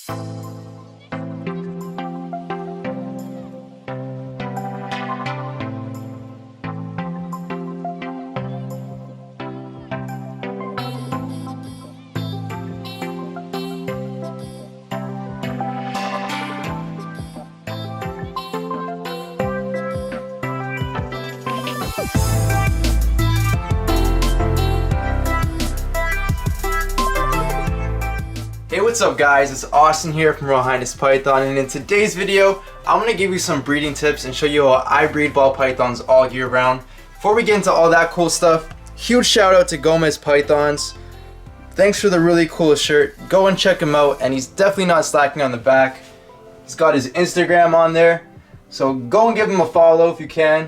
Hey, what's up guys, it's Austin here from Royal Highness Python, and in today's video I'm going to give you some breeding tips and show you how I breed ball pythons all year round. Before we get into all that cool stuff, huge shout out to Gomez Pythons. Thanks for the really cool shirt. Go and check him out, and he's definitely not slacking on the back. He's got his Instagram on there, so go and give him a follow if you can.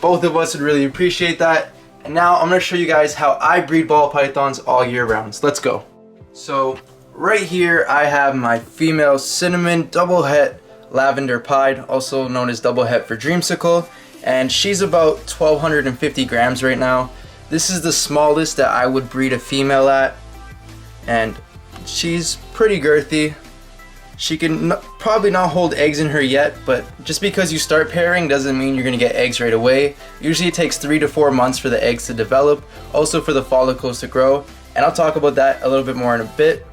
Both of us would really appreciate that. And now I'm going to show you guys how I breed ball pythons all year round. So let's go. So right here I have my female cinnamon double het lavender pied, also known as double het for dreamsicle, and she's about 1,250 grams right now. This is the smallest that I would breed a female at, and she's pretty girthy. She can probably not hold eggs in her yet, but just because you start pairing doesn't mean you're gonna get eggs right away. Usually it takes 3 to 4 months for the eggs to develop, also for the follicles to grow, and I'll talk about that a little bit more in a bit.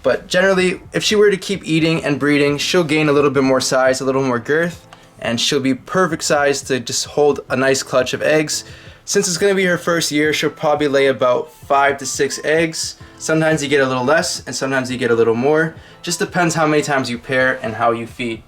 But generally, if she were to keep eating and breeding, she'll gain a little bit more size, a little more girth, and she'll be perfect size to just hold a nice clutch of eggs. Since it's gonna be her first year, she'll probably lay about 5 to 6 eggs. Sometimes you get a little less, and sometimes you get a little more. Just depends how many times you pair and how you feed.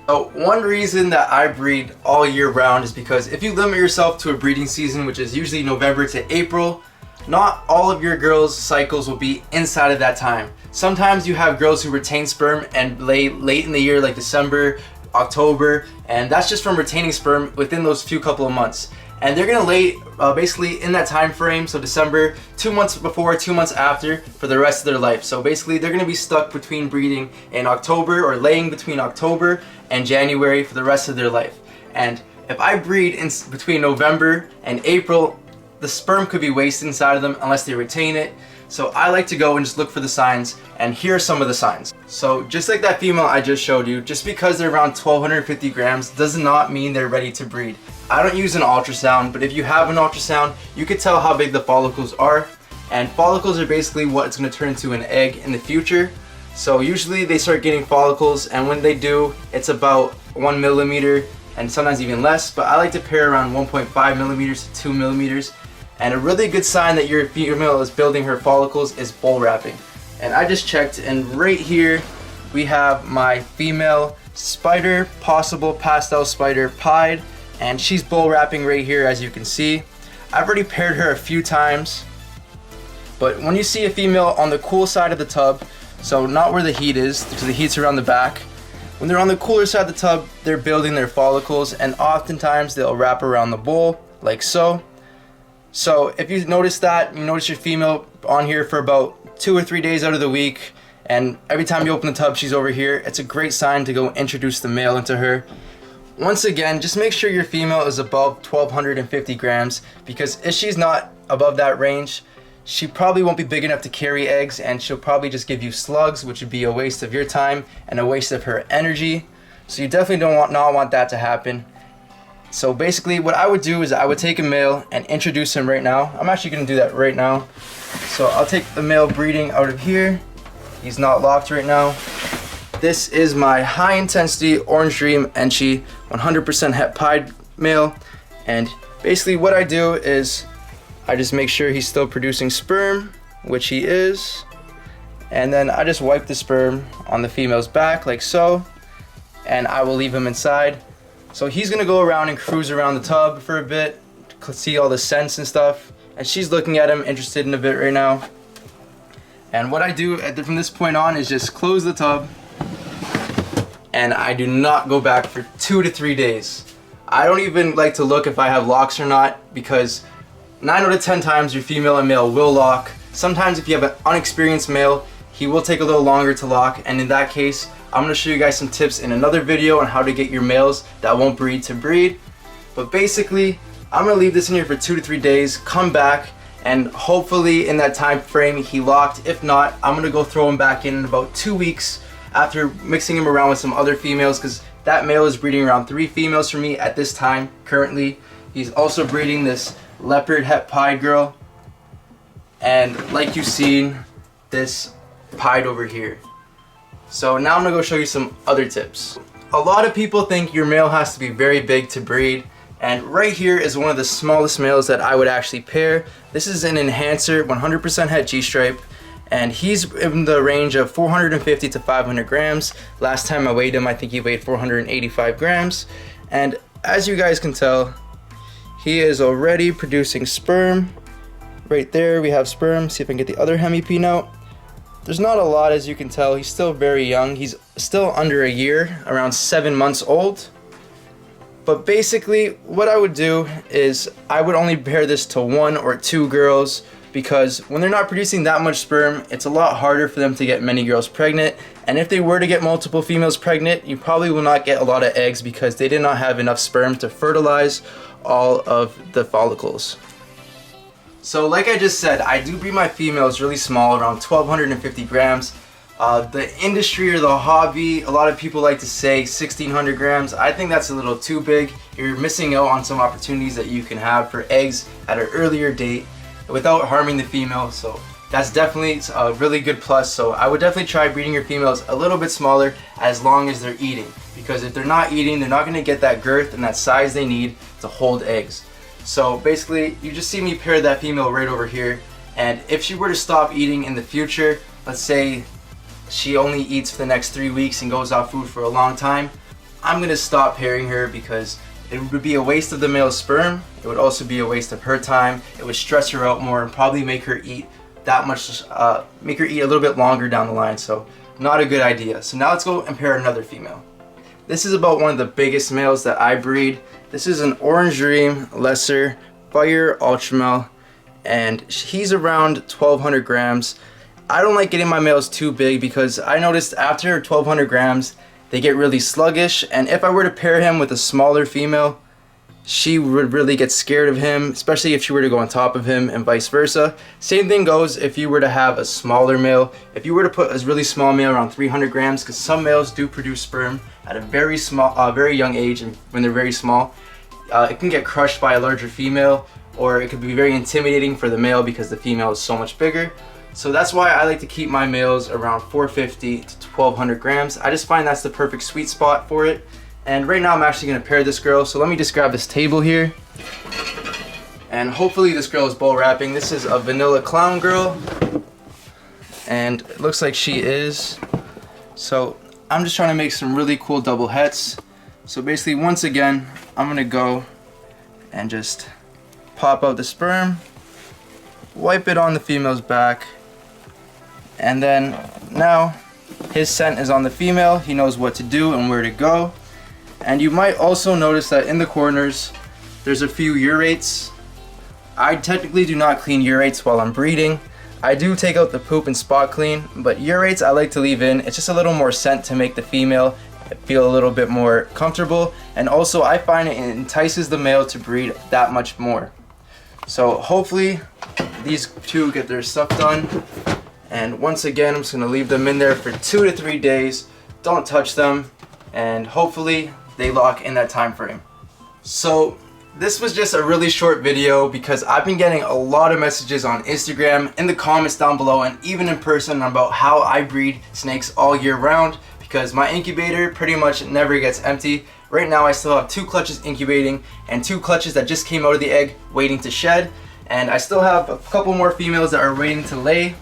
So one reason that I breed all year round is because if you limit yourself to a breeding season, which is usually November to April, not all of your girls' cycles will be inside of that time. Sometimes you have girls who retain sperm and lay late in the year, like December, October, and that's just from retaining sperm within those few couple of months. And they're gonna lay basically in that time frame, so December, 2 months before, 2 months after, for the rest of their life. So basically they're gonna be stuck between breeding in October, or laying between October and January for the rest of their life. And if I breed in between November and April, the sperm could be wasted inside of them unless they retain it. So I like to go and just look for the signs, and here are some of the signs. So just like that female I just showed you, just because they're around 1,250 grams does not mean they're ready to breed. I don't use an ultrasound, but if you have an ultrasound, you can tell how big the follicles are, and follicles are basically what it's going to turn into an egg in the future. So usually they start getting follicles, and when they do, it's about 1 millimeter and sometimes even less, but I like to pair around 1.5 millimeters to 2 millimeters. And a really good sign that your female is building her follicles is bull wrapping. And I just checked, and right here we have my female spider, possible pastel spider pied, and she's bull wrapping right here, as you can see. I've already paired her a few times, but when you see a female on the cool side of the tub, so not where the heat is, because the heat's around the back, when they're on the cooler side of the tub, they're building their follicles, and oftentimes they'll wrap around the bowl, like so. So if you notice that, you notice your female on here for about 2 or 3 days out of the week, and every time you open the tub she's over here, it's a great sign to go introduce the male into her. Once again, just make sure your female is above 1,250 grams, because if she's not above that range, she probably won't be big enough to carry eggs, and she'll probably just give you slugs, which would be a waste of your time and a waste of her energy. So you definitely not want that to happen. So basically what I would do is I would take a male and introduce him right now. I'm actually going to do that right now. So I'll take the male breeding out of here. He's not locked right now. This is my high intensity Orange Dream Enchi 100% het pied male. And basically what I do is I just make sure he's still producing sperm, which he is. And then I just wipe the sperm on the female's back like so. And I will leave him inside. So he's gonna go around and cruise around the tub for a bit, see all the scents and stuff, and she's looking at him, interested in a bit right now. And what I do from this point on is just close the tub, and I do not go back for 2 to 3 days. I don't even like to look if I have locks or not, because 9 out of 10 times your female and male will lock. Sometimes if you have an unexperienced male, he will take a little longer to lock, and in that case, I'm going to show you guys some tips in another video on how to get your males that won't breed to breed. But basically, I'm going to leave this in here for 2 to 3 days, come back, and hopefully in that time frame he locked. If not, I'm gonna go throw him back in about 2 weeks after mixing him around with some other females, because that male is breeding around 3 females for me at this time currently. He's also breeding this leopard het pied girl, and like you've seen, this pied over here. So now I'm gonna go show you some other tips. A lot of people think your male has to be very big to breed, and right here is one of the smallest males that I would actually pair. This is an enhancer 100% het G-stripe, and he's in the range of 450 to 500 grams. Last time I weighed him, I think he weighed 485 grams. And as you guys can tell, he is already producing sperm. Right there we have sperm. See if I can get the other hemipene out. There's not a lot, as you can tell. He's still very young. He's still under a year, around 7 months old. But basically what I would do is I would only pair this to 1 or 2 girls, because when they're not producing that much sperm, it's a lot harder for them to get many girls pregnant. And if they were to get multiple females pregnant, you probably will not get a lot of eggs because they did not have enough sperm to fertilize all of the follicles. So like I just said, I do breed my females really small, around 1250 grams. The industry or the hobby, a lot of people like to say 1600 grams. I think that's a little too big. You're missing out on some opportunities that you can have for eggs at an earlier date without harming the female. So that's definitely a really good plus. So I would definitely try breeding your females a little bit smaller as long as they're eating, because if they're not eating, they're not going to get that girth and that size they need to hold eggs. So basically, you just see me pair that female right over here, and if she were to stop eating in the future, let's say she only eats for the next 3 weeks and goes off food for a long time, I'm going to stop pairing her, because it would be a waste of the male's sperm. It would also be a waste of her time. It would stress her out more and probably make her eat that much, make her eat a little bit longer down the line. So not a good idea. So now let's go and pair another female. This is about one of the biggest males that I breed. This is an Orange Dream Lesser Fire Ultramel, and he's around 1200 grams. I don't like getting my males too big, because I noticed after 1200 grams they get really sluggish, and if I were to pair him with a smaller female, she would really get scared of him, especially if she were to go on top of him, and vice versa. Same thing goes if you were to have a smaller male. If you were to put a really small male around 300 grams, because some males do produce sperm at a very small, very young age, and when they're very small, it can get crushed by a larger female, or it could be very intimidating for the male because the female is so much bigger. So that's why I like to keep my males around 450 to 1200 grams. I just find that's the perfect sweet spot for it. And right now I'm actually going to pair this girl. So let me just grab this table here. And hopefully this girl is bull wrapping. This is a vanilla clown girl, and it looks like she is. So I'm just trying to make some really cool double hets. So basically, once again, I'm going to go and just pop out the sperm, wipe it on the female's back, and then now his scent is on the female. He knows what to do and where to go. And you might also notice that in the corners there's a few urates. I technically do not clean urates while I'm breeding. I do take out the poop and spot clean, but urates I like to leave in. It's just a little more scent to make the female feel a little bit more comfortable, and also I find it entices the male to breed that much more. So hopefully these two get their stuff done. And once again, I'm just going to leave them in there for 2 to 3 days. Don't touch them, and hopefully they lock in that time frame. So this was just a really short video, because I've been getting a lot of messages on Instagram, in the comments down below, and even in person about how I breed snakes all year round, because my incubator pretty much never gets empty. Right now I still have 2 clutches incubating and 2 clutches that just came out of the egg waiting to shed, and I still have a couple more females that are waiting to lay.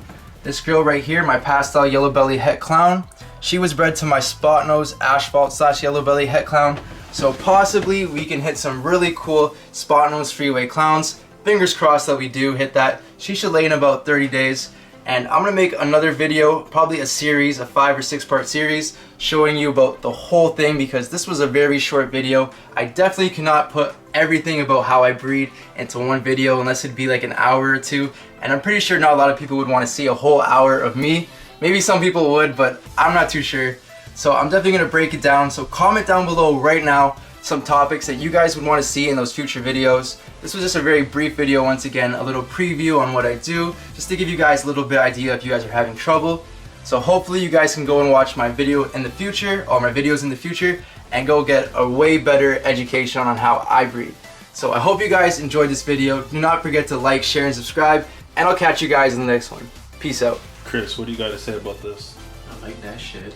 This girl right here, my pastel yellow belly het clown, she was bred to my spot nose asphalt / yellow belly het clown. So possibly we can hit some really cool spot nose freeway clowns. Fingers crossed that we do hit that. She should lay in about 30 days. And I'm gonna make another video, probably a series, a 5 or 6 part series, showing you about the whole thing, because this was a very short video. I definitely cannot put everything about how I breed into one video unless it'd be like an hour or 2. And I'm pretty sure not a lot of people would want to see a whole hour of me. Maybe some people would, but I'm not too sure. So I'm definitely gonna break it down. So comment down below right now, some topics that you guys would want to see in those future videos. This was just a very brief video, once again, a little preview on what I do, just to give you guys a little bit idea if you guys are having trouble. So hopefully you guys can go and watch my video in the future, or my videos in the future, and go get a way better education on how I breed. So I hope you guys enjoyed this video. Do not forget to like, share, and subscribe, and I'll catch you guys in the next one. Peace out. Chris, what do you got to say about this? I like that shit.